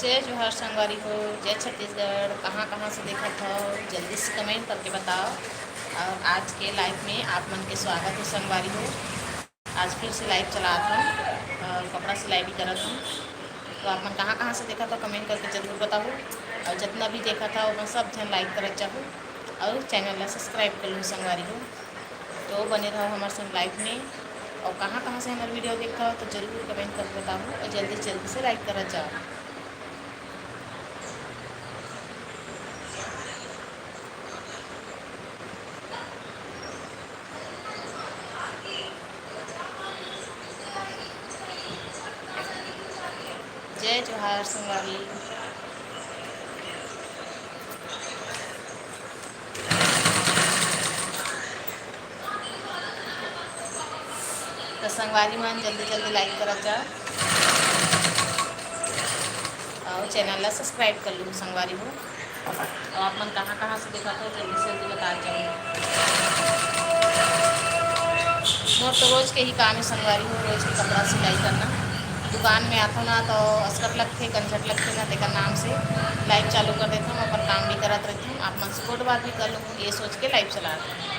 जय जोहार संगवारी हो। जय छत्तीसगढ़। कहाँ कहाँ से देखा था, जल्दी से कमेंट करके बताओ। और आज के लाइव में आप मन के स्वागत है संगवारी हो। आज फिर से लाइव चला था और कपड़ा सिलाई भी करा था। तो आप मन कहाँ कहाँ से देखा था कमेंट करके जरूर बताओ। और जितना भी देखा था वह सब जन लाइक कर चाहो और चैनल ला सब्सक्राइब कर लो संगवारी हो। तो बने रहो हमारे संग लाइव में। और कहाँ कहाँ से हमारे वीडियो देखा हो तो जरूर कमेंट करके बताओ और जल्दी जल्दी से लाइक करा जाओ। जय जोहार संगवारी। तो संगवारी मन जल्दी जल्दी लाइक करा जा और चैनल ला सब्सक्राइब कर लो संगवारी हो। और आप मन कहाँ कहाँ से देखा तो जल्दी से जल्दी बता जाओ। मोर तो रोज़ के ही काम है संगवारी हो, रोज़ के कपड़ा सिलाई करना। दुकान में आता ना तो अस्कट लगते कंझट लगते ना, देखा नाम से लाइव चालू कर देता हूँ, अपन काम भी करते रहती हूँ। आप मन सपोर्ट बात भी कर लो, ये सोच के लाइव चला रही हूँ।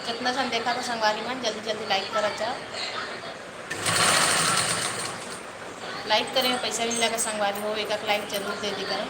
जितना जन देखा तो संगवारी मन जल्दी जल्दी लाइक करा जाओ। लाइक करें पैसा नहीं लगा संगवारी हो, एक लाइक जरूर दे दी करें।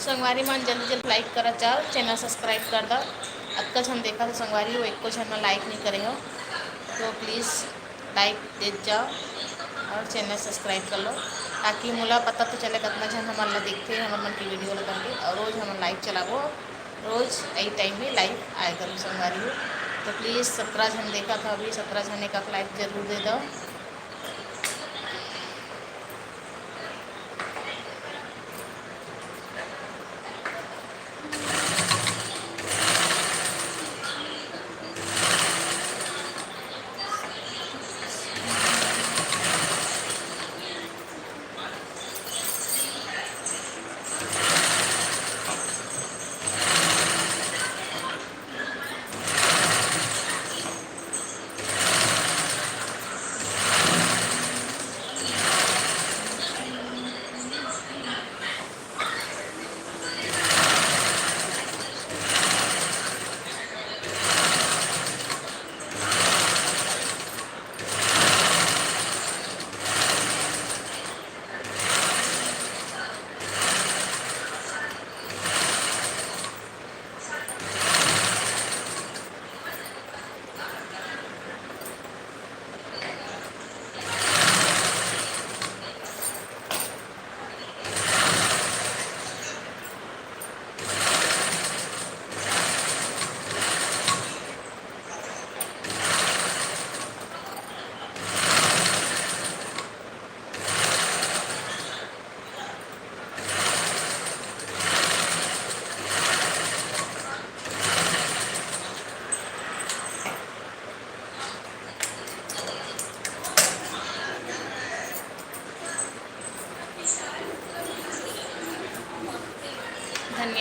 संगवारी मन जल्दी जल्दी लाइक करा जाओ, चैनल सब्सक्राइब कर दो। अक्का हम देखा तो संगवारी हो एक को चैनल लाइक नहीं करे हो तो प्लीज़ लाइक दे जाओ और चैनल सब्सक्राइब कर लो, ताकि मोला पता तो चले कितना जन हमारे ला देखते हमारे मन की वीडियो लगा के। और रोज़ हम लाइव चलाबो, रोज़ यही टाइम में लाइव आए करूँ संगवारी हो। तो प्लीज़ 17 जन देखा था, अभी 17 जन का लाइक जरूर दे दो।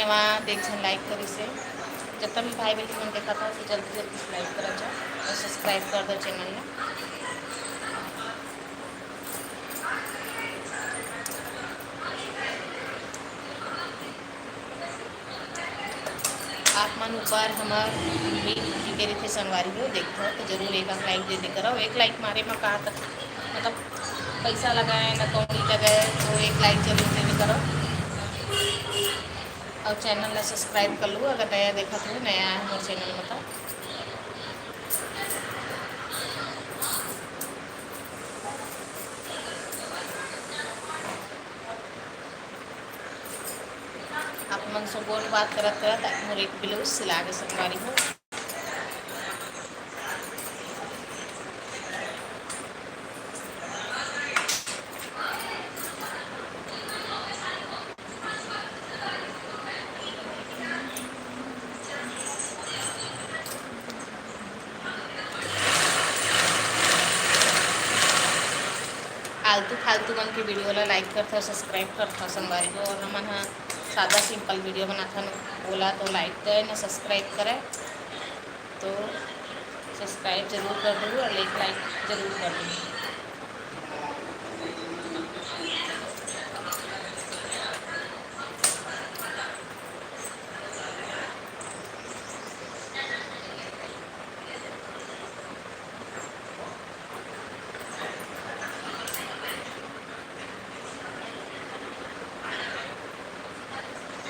धन्यवाद। एक जन लाइक करी से जितना भी भाई बहन मन देखा था तो जल्दी जल्दी से लाइक करा जाओ और सब्सक्राइब कर दो चैनल में। आप मन ऊपर हमार वीडियो के थे संगवारी हो देखते हो तो जरूर एक लाइक दे दे करो। एक लाइक मारे में कहा तक मतलब पैसा लगाए ना कौड़ी लगाए तो एक लाइक जरूर दे दे करो और चैनल ला सब्सक्राइब कर लो अगर नया देखा तो नया है हमारे चैनल में तो। आप मन से बोल बात करत करत मोर एक ब्लाउज सिला के संगवारी हो। आलतू फालतू मन के वीडियो ला लाइक करता सब्सक्राइब करता संगवारी हो। और हमन हाँ सादा सिंपल वीडियो बनाता बोला तो लाइक करे ना सब्सक्राइब करे तो सब्सक्राइब जरूर कर दो और एक लाइक जरूर कर दो।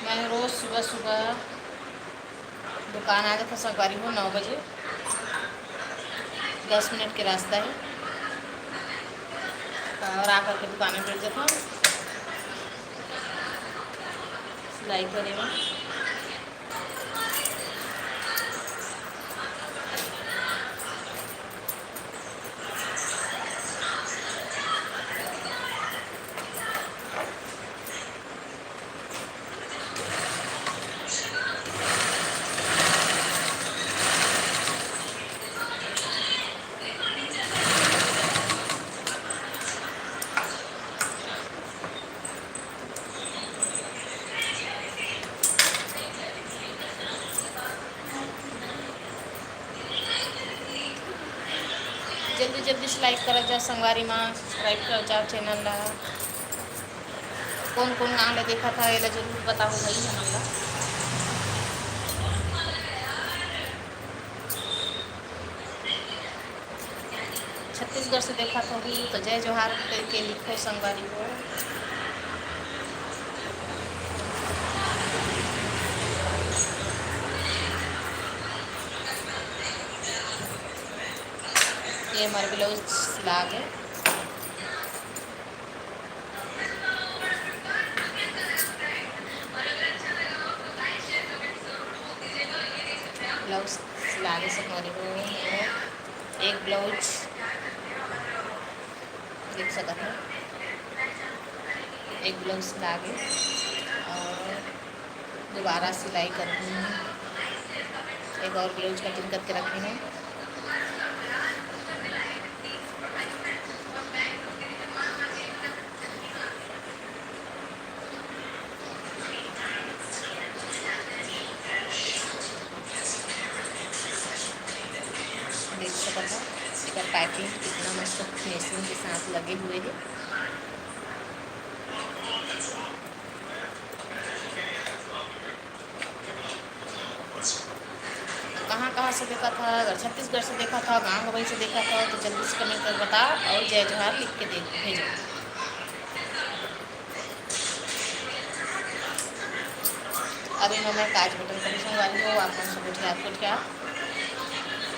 मैं रोज़ सुबह सुबह दुकान आ जाता संगवारी हो 9 बजे 10 मिनट के रास्ता है और आकर के दुकान में बैठ जाता हूँ सिलाई करे में। जल्दी जल्दी से लाइक करा जा संगवारी में सब्सक्राइब कर जाओ चैनल ला। कौन कौन गाँव ले देखा था ये जरूर बताओ भाई हमन ला। छत्तीसगढ़ से देखा तो भी तो जय जोहार करके लिखो संगवारी हो। ये हमारे ब्लाउज सिला के ब्लाउज सिला के संगवारी हो। एक ब्लाउज देख सकते हैं एक ब्लाउज सिला के और दोबारा सिलाई करनी है। एक और ब्लाउज कटिंग करके रखनी है। देख सकते हैं इसका पाइपिंग कितना मस्त फिनिशिंग के साथ लगे हुए हैं। कहाँ से देखा था अगर छत्तीसगढ़ से देखा था गाँव गवई से देखा था तो जल्दी से कमेंट कर बता और जय जोहार लिख के दे भेजो। अभी मैं काज बटन पर संगवारी हो आप सब क्या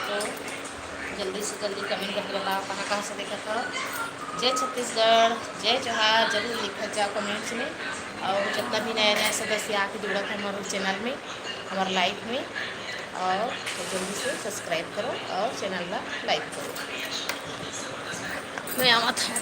तो जल्दी से जल्दी कमेंट करके बताओ कहाँ से देखा था। जय छत्तीसगढ़ जय जोहार जरूर लिखा जाओ कमेंट्स में। और जितना भी नया नया सदस्य आके जुड़ा था हमारे चैनल में हमारे लाइफ में और तो जल्दी से सब्सक्राइब करो और चैनल ला लाइक करो। मैं आवा था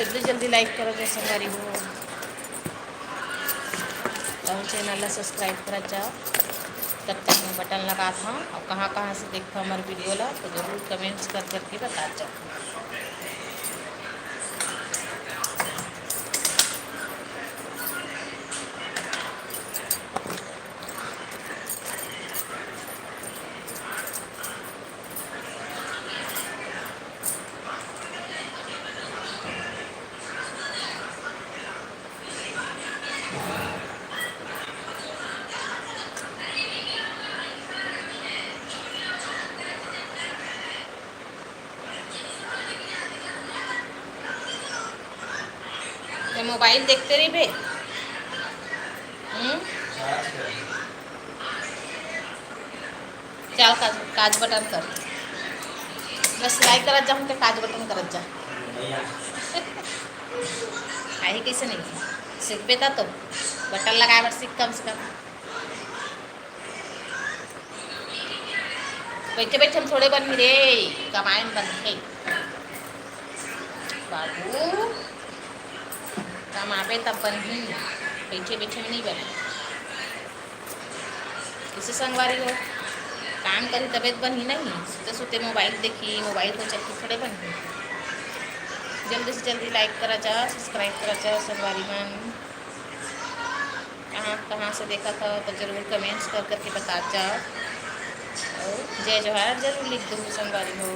जल्दी जल्दी लाइक करो जो संगवारी हो और चैनल ला सब्सक्राइब करा जाओ। तब तक मैं बटन लगा था और कहाँ कहाँ से देखता हमारे वीडियो ला तो ज़रूर कमेंट्स कर करके बता जाओ। तो मोबाइल देखते रही भे। चल काज बटन कर मैं सिलाई करत जाऊँ तो काज बटन करत जा आई कैसे नहीं सीख पे था तो बटन लगाए बार सीख कम से कम। बैठे बैठे हम थोड़े बन रे कमाए में बनते बाबू कमाबे तब बन ही बैठे बैठे में नहीं बने। किसी संगवारी हो काम करी तबीयत बनी नहीं सोते सोते मोबाइल देखी मोबाइल को चलती थोड़े बनी। जल्दी से जल्दी लाइक करा जाओ सब्सक्राइब करा जाओ संगवारी मन। कहाँ कहाँ से देखा था तो ज़रूर कमेंट्स कर करके बता जाओ और जय जोहार जरूर लिख दो संगवारी हो।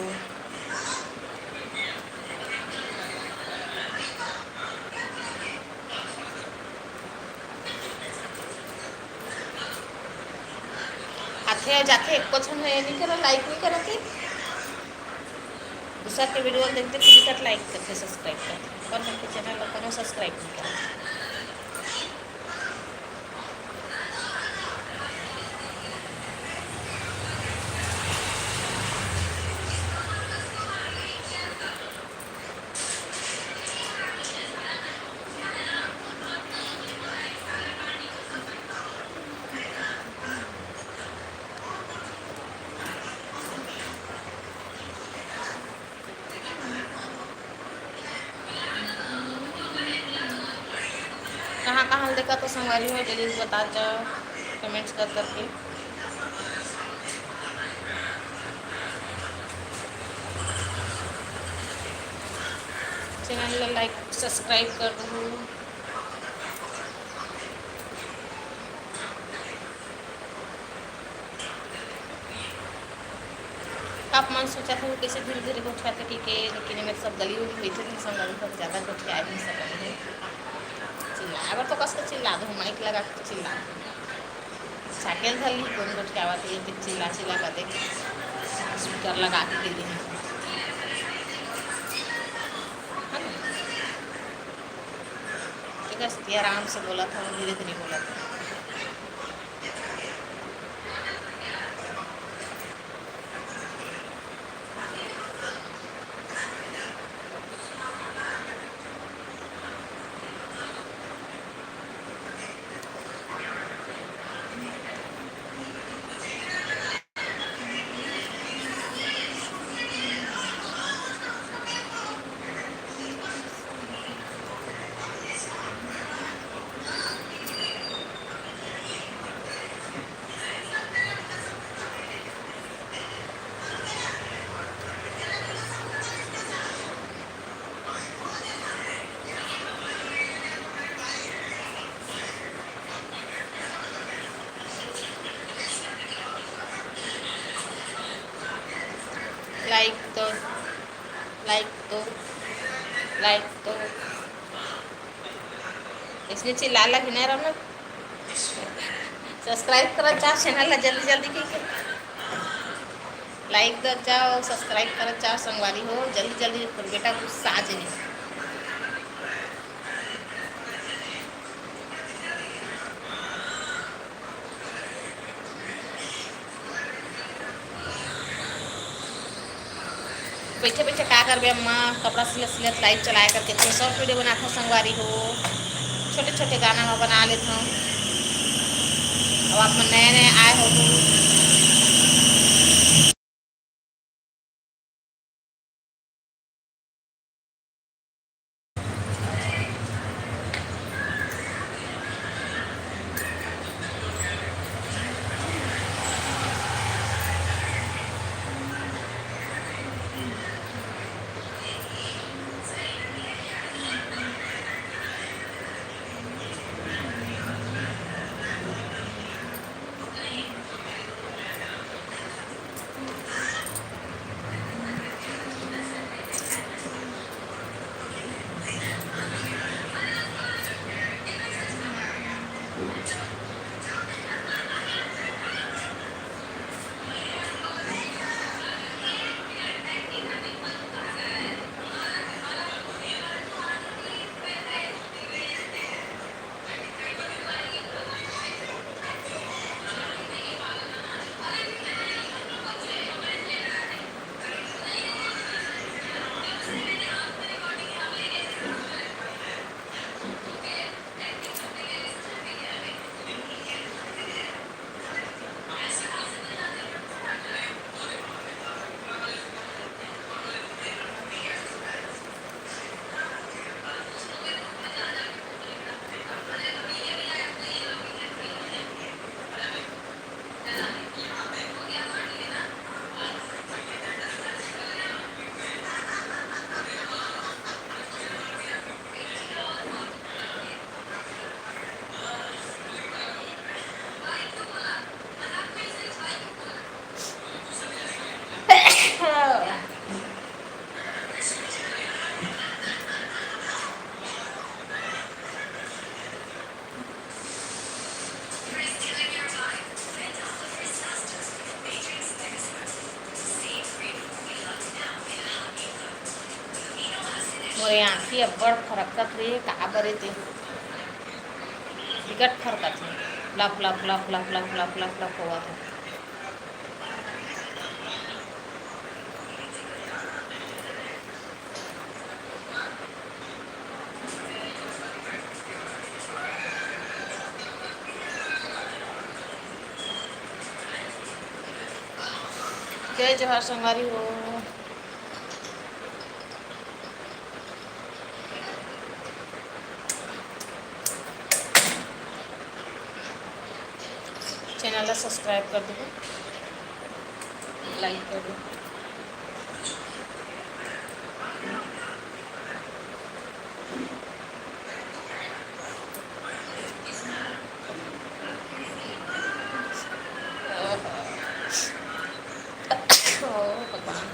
आथे जाते कुछ हम नहीं करो लाइक नहीं करो कि दूसरा के वीडियो देखते फिर तक लाइक करके सब्सक्राइब करते और हमके चैनल को सब्सक्राइब नहीं करते। कहाँ कहाँ देखा तो संगवारी हो जल्दी से बता जाओ कमेंट्स कर करके। चैनल लाइक सब्सक्राइब कर दो। आप मन सोचा था कैसे धीरे धीरे गोठवाते ठीक है लेकिन मेरे सब गली उली बैठे थे संगवारी पर ज़्यादा गोठे आ नहीं सकते चिल्ला तो कस चिल्ला दो माइक लगा के चिल्ला साइकिल धर ली कौन गोठे आवा थे चिल्ला चिल्ला कर दे स्पीकर लगा के दे दी ठीक है आराम से बोला था धीरे धीरे बोला था। लाइक दो लाइक दो लाइक दो इसमें चिल्ला लगी नहीं रहा सब्सक्राइब करो चाहो चैनल ला जल्दी जल्दी की लाइक कर जाओ सब्सक्राइब कर चाहो संगवारी हो जल्दी जल्दी बेटा गुस्सा आ जाए। बैठे बैठे क्या करबे अम्मा कपड़ा सिलत सिलत लाइट चलाए करके थे शॉर्ट वीडियो बनाता हूँ संगवारी हो छोटे छोटे गाना में बना लेता हूँ। अब आप नए नए आए हो मोरे आँखी अब्बड़ फरकत रे का बरे ते बिकट फरकत हे लप लप लप लप लप लप लप लप होवत हे। जय जोहार संगवारी हो। चैनल ला सब्सक्राइब कर दो, लाइक कर दो। ओ भगवान।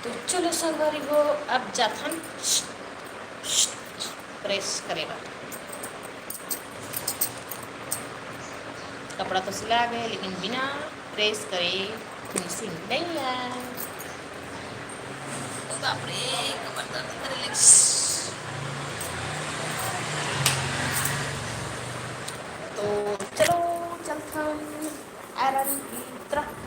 तो चलो संगवारी हो, अब जाथन प्रेस करेगा। कपड़ा तो सिला गए लेकिन बिना प्रेस करे फिनिशिंग नहीं है। बाप रे, कमर दर्द करे लगी। तो चलो चलता आयरन की तरफ।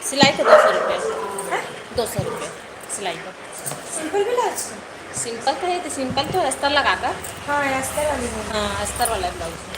सिलाई का 200 रुपये, 200 रुपये सिलाई का। Simple blouse. सिंपल का है तो सिंपल तो अस्तर लगा कर। हाँ अस्तर वाली है। हाँ अस्तर वाला ब्लाउज है।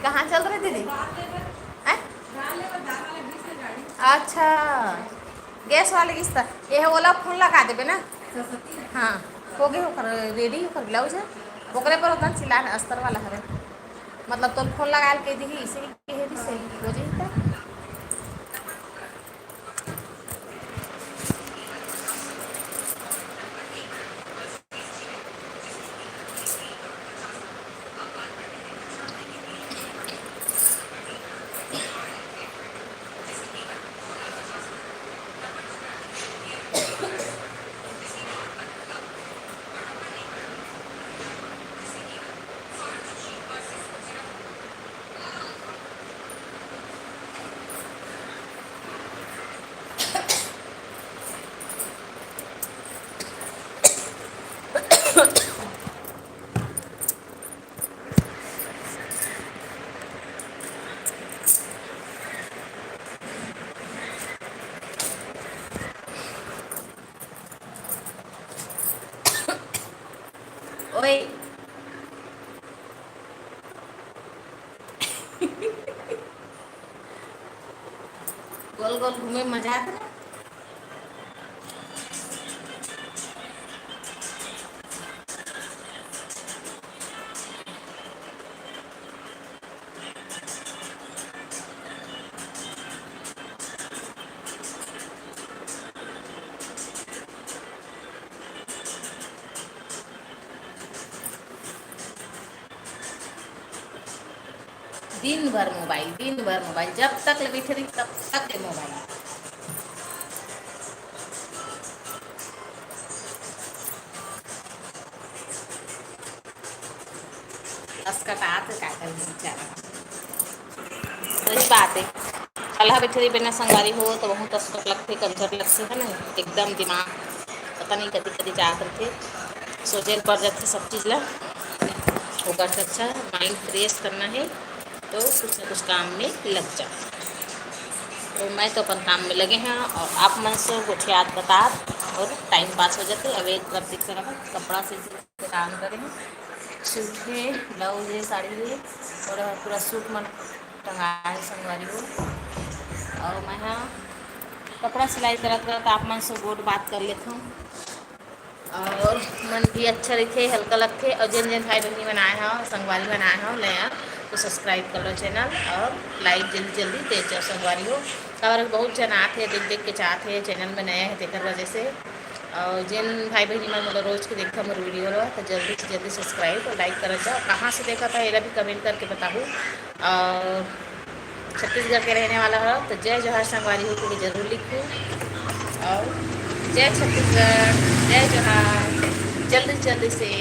कहाँ चल रहे दीदी? हैं? अच्छा, गैस वाले किस्ता ये ओला फोन लगा देबे ना। हाँ, हो गए होकर रेडी होकर ब्लाउज है ओकरे पर उतना चिल्ला अस्तर वाला हवे मतलब तो फोन लगा के दी इसे के दी से हो जाई त ओए गोल गोल घूमे मजा आता ना। दिन भर मोबाइल जब तक बैठे रही तब तक मोबाइल। अस्कटात क्या कर बेचारा वही बात है। कल बैठे रही बिना संगवारी हो तो बहुत अस्कट लगते कंजर लगते है ना एकदम दिमाग पता नहीं कभी कभी जा करते सोचे पड़ जाते सब चीज़ ला होकर से अच्छा माइंड फ्रेश करना है तो कुछ न कुछ काम में लग जाओ। तो मैं तो अपन काम में लगे हैं और आप मन से गोठियात बता और टाइम पास हो जाते। अब एक तरफ दिख रहा कपड़ा से काम करे हैं सूट है ब्लाउज है साड़ी है और पूरा सूट मन टंगाए संगवारी हो और मैं हाँ कपड़ा सिलाई करत करत आप मन से गोट बात कर लेता हूँ और मन भी अच्छा रखे हल्का लगते और जिन जिन भाई बहनी बनाए हैं संगवारी बनाए हैं ले तो सब्सक्राइब कर लो चैनल और लाइक जल्दी जल्दी दे जाओ संगवारी हो। और बहुत जन आते हैं देख के चाहते हैं चैनल में नया है देखकर वजह से और जिन भाई बहनी मैं मतलब रोज़ के देखता मेरे वीडियो लो तो जल्दी से जल्दी सब्सक्राइब और लाइक कर जाओ। कहाँ से देखा था ये भी कमेंट करके बताऊँ। और छत्तीसगढ़ के रहने वाला हो तो जय जोहार संगवारी हो के जरूर लिखूँ और जय छत्तीसगढ़ जय जोहार जल्दी जल्दी से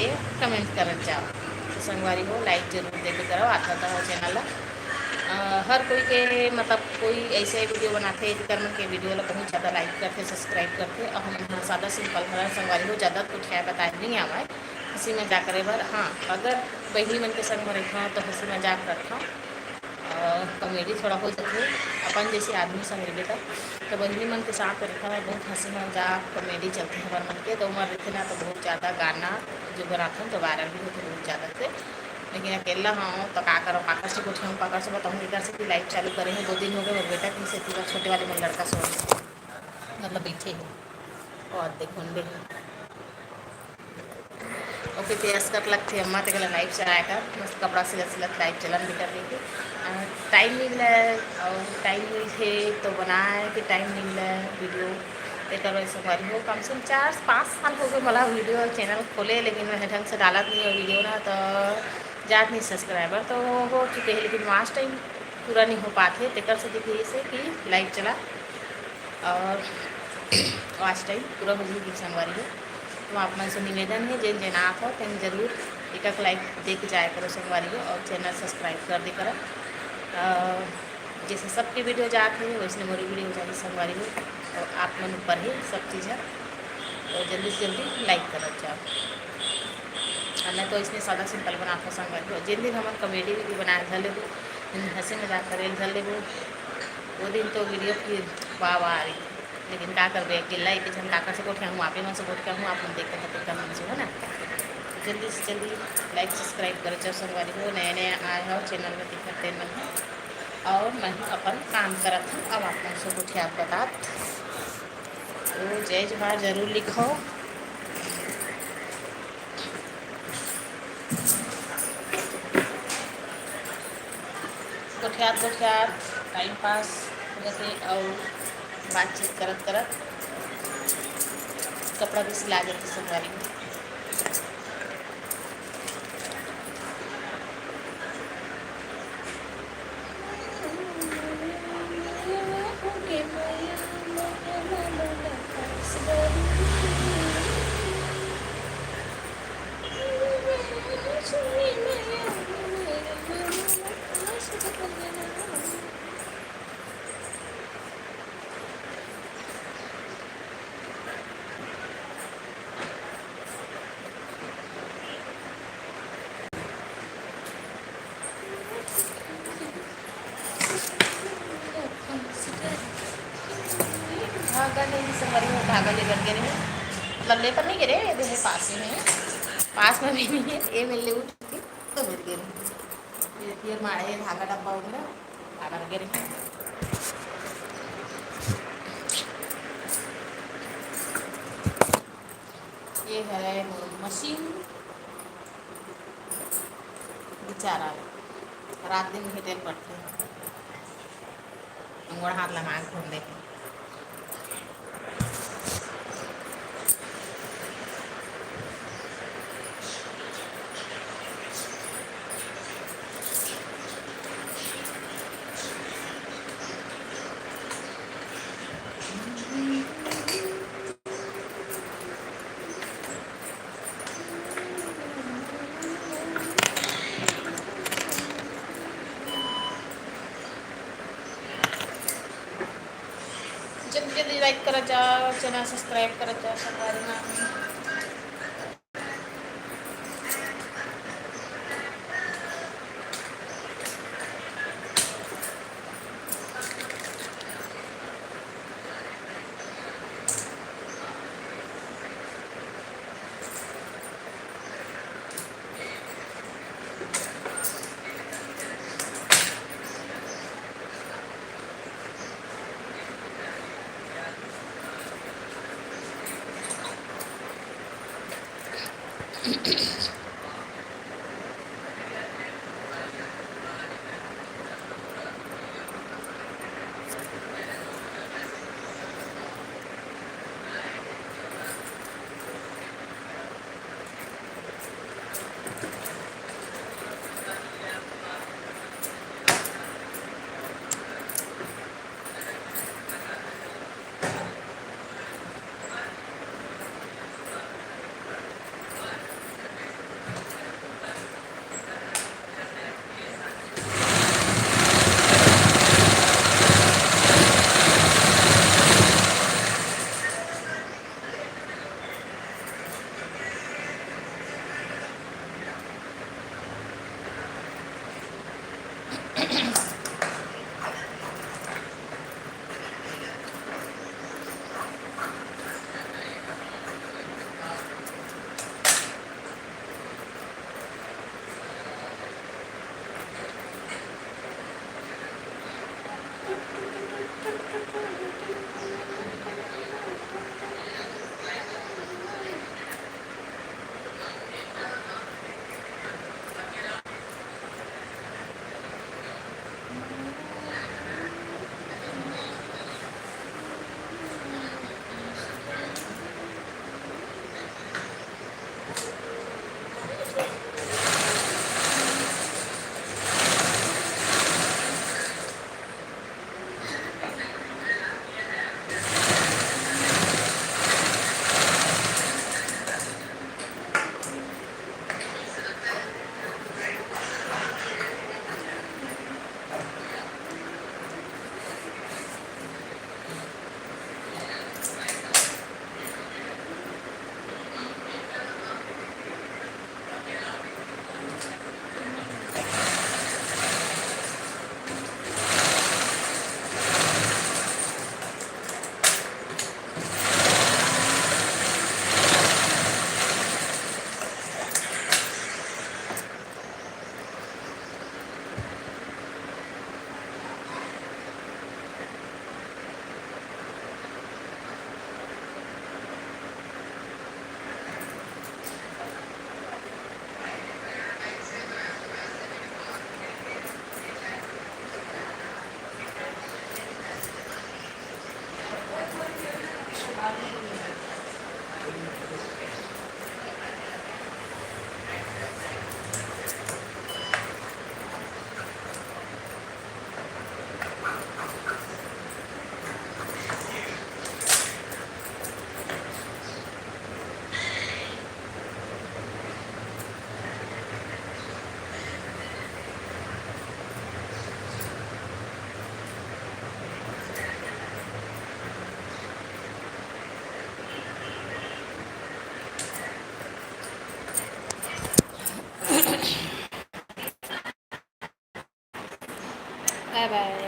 कमेंट कर जाओ। तो संगवारी हो लाइक जरूर देखे करो आता हो चैनल हर कोई के मतलब कोई ऐसे वीडियो बनाते कर्म के वीडियो ला बहुत ज़्यादा लाइक करते सब्सक्राइब करते और हम सादा सिंपल हमारा संगवारी हो ज़्यादा कुछ है बताए नहीं आवा हंसी मजाक करे बर। हाँ अगर बहनी मन के संग में रखा तो हंसी मजाक रखा कॉमेडी थोड़ा हो जाती अपन जैसे आदमी संग रहे तो बहनी मन के साथ रखा है बहुत हंसी मजाक कॉमेडी चलते हैं मन के तो उम्र रखे ना तो बहुत ज़्यादा गाना जो बनाते हैं तो वायरल भी होते बहुत ज़्यादा से। लेकिन अकेला हाँ तो का करो काकर से पूछे काकर से बताऊँ इधर से कि लाइव चालू करे हैं 2 दिन हो गए मेरे बेटा की से पूरा छोटे वाले मेरे लड़का सो मतलब बैठे हैं और देखो ओके तेज कर लगते अम्मा तक लाइव चलाएगा मस्त कपड़ा सिलत सिलत लाइव चलन भी कर रही थी। टाइम मिल रहा है और टाइम मिल थे तो बनाए कि टाइम मिल रहा है वीडियो देखकर वैसे हमारी हो कम से कम 4-5 साल हो गए मला वीडियो चैनल खोले लेकिन मैं ढंग से डाला नहीं है वीडियो ना तो ज़्यादा नहीं सब्सक्राइबर तो हो चुके हैं लेकिन लास्ट टाइम पूरा नहीं हो पाते तेकर से देखिए से कि लाइव चला और लास्ट टाइम पूरा हो जाएगी संगवारी हो। तो आप मन से निवेदन है जिन जिन आप हो तेन जरूर एक लाइक दे के जाया करो संगवारी हो और चैनल सब्सक्राइब कर दे करो जैसे सबकी वीडियो जाते हैं वैसे मेरी वीडियो जाती संगवारी हो और आप मन ऊपर ही सब चीज़ है तो जल्दी से जल्दी लाइक करो जाओ। मैं तो इसमें सादा सिंपल बनाता संगवारी हो जिन दिन हम कॉमेडी वीडियो बनाए धर ले हंसी मजाक करे धर ले वो दिन तो वीडियो की वाह वाह आ रही लेकिन क्या कर अकेला एक जन काकर से कोठिया हूँ आप ही मन से कोठ के हूँ आप मन देखते हैं मन से हो ना जल्दी से जल्दी लाइक सब्सक्राइब कर जाओ संगवारी हो। नया नया आए हो चैनल में दिखते नहीं और मैं अपन काम करत हूँ। अब आप सब कुछ याद बतात तो जय जोहार जरूर लिखो। गोठियात टाइम पास जैसे और बातचीत करत करत कपड़ा भी सिला देती संगवारी में। धागा नहीं संगवारी में धागा लेकर गिरे हैं। लल्ले पर नहीं गिरे, ये मेरे पास ही है, पास में भी नहीं है। ये मिलने उठी तो मिल गिरे फिर मारे धागा डब्बा वगैरह धागा गिरे। ये है मशीन बेचारा रात दिन हिटेल पड़ते अंगड़ हाथ लगा घूम देखे। जल्दी जल्दी लाइक कर जाओ, चैनल सब्सक्राइब कर जाओ संगवारी में। Bye bye.